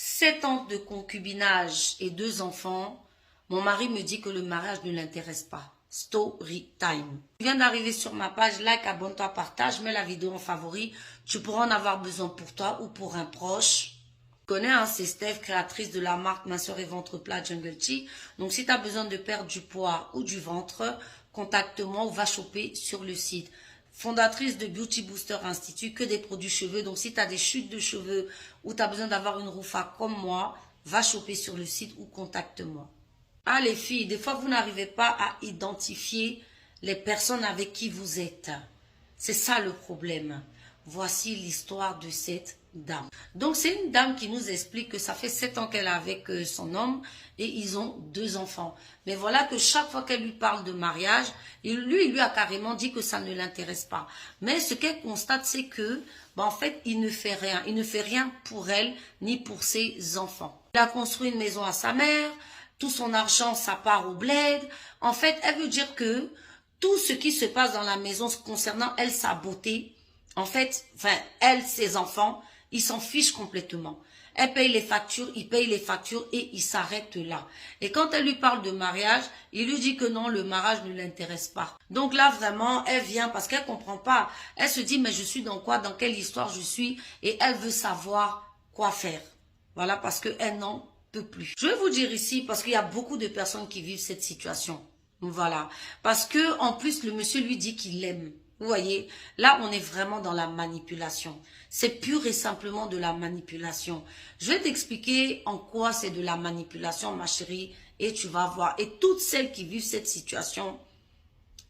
7 ans de concubinage et 2 enfants, mon mari me dit que le mariage ne l'intéresse pas. Story time. Tu viens d'arriver sur ma page, like, abonne-toi, partage, mets la vidéo en favori. Tu pourras en avoir besoin pour toi ou pour un proche. Tu connais, hein, c'est Steph, créatrice de la marque Minceur et Ventre Plat Jungle Tea. Donc si tu as besoin de perdre du poids ou du ventre, contacte-moi ou va choper sur le site. Fondatrice de Beauty Booster Institute, que des produits cheveux. Donc si tu as des chutes de cheveux ou tu as besoin d'avoir une roufa comme moi, va choper sur le site ou contacte-moi. Ah les filles, des fois vous n'arrivez pas à identifier les personnes avec qui vous êtes. C'est ça le problème. Voici l'histoire de cette dame. Donc c'est une dame qui nous explique que ça fait 7 ans qu'elle est avec son homme et ils ont 2 enfants. Mais voilà que chaque fois qu'elle lui parle de mariage, il lui a carrément dit que ça ne l'intéresse pas. Mais ce qu'elle constate, c'est que, en fait, il ne fait rien. Il ne fait rien pour elle ni pour ses enfants. Il a construit une maison à sa mère. Tout son argent, ça part au bled. En fait, elle veut dire que tout ce qui se passe dans la maison concernant elle, sa beauté, en fait, elle, ses enfants, ils s'en fichent complètement. Elle paye les factures, il paye les factures et il s'arrête là. Et quand elle lui parle de mariage, il lui dit que non, le mariage ne l'intéresse pas. Donc là, vraiment, elle vient parce qu'elle comprend pas. Elle se dit, mais je suis dans quoi, dans quelle histoire je suis? Et elle veut savoir quoi faire. Voilà, parce qu'elle n'en peut plus. Je vais vous dire ici, parce qu'il y a beaucoup de personnes qui vivent cette situation. Voilà. Parce que en plus, le monsieur lui dit qu'il l'aime. Vous voyez, là, on est vraiment dans la manipulation. C'est pur et simplement de la manipulation. Je vais t'expliquer en quoi c'est de la manipulation, ma chérie, et tu vas voir. Et toutes celles qui vivent cette situation,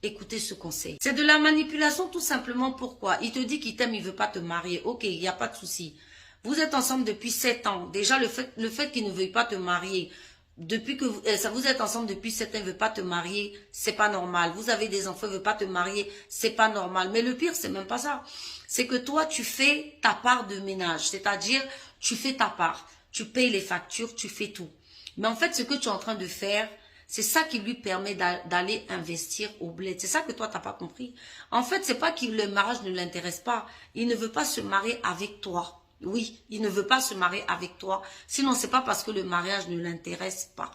écoutez ce conseil. C'est de la manipulation tout simplement pourquoi? Il te dit qu'il t'aime, il veut pas te marier. Ok, il n'y a pas de souci. Vous êtes ensemble depuis 7 ans. Déjà, le fait qu'il ne veuille pas te marier, depuis que vous êtes ensemble depuis 7 ans, il ne veut pas te marier, c'est pas normal. Vous avez des enfants, il ne veut pas te marier, c'est pas normal. Mais le pire, c'est même pas ça. C'est que toi, tu fais ta part de ménage. C'est-à-dire, tu fais ta part. Tu payes les factures, tu fais tout. Mais en fait, ce que tu es en train de faire, c'est ça qui lui permet d'aller investir au bled. C'est ça que toi, tu n'as pas compris. En fait, c'est pas que le mariage ne l'intéresse pas. Il ne veut pas se marier avec toi. Oui, il ne veut pas se marier avec toi. Sinon, c'est pas parce que le mariage ne l'intéresse pas.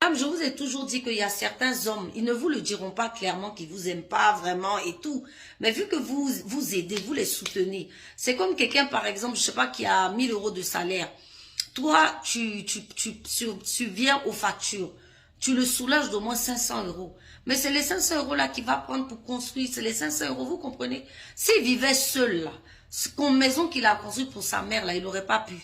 Comme je vous ai toujours dit qu'il y a certains hommes, ils ne vous le diront pas clairement qu'ils vous aiment pas vraiment et tout. Mais vu que vous aidez, vous les soutenez. C'est comme quelqu'un, par exemple, je sais pas, qui a 1000 € de salaire. Toi, tu viens aux factures. Tu le soulages d'au moins 500 €. Mais c'est les 500 € là qu'il va prendre pour construire. C'est les 500 €, vous comprenez? S'il vivait seul là, cette maison qu'il a construite pour sa mère là, il n'aurait pas pu.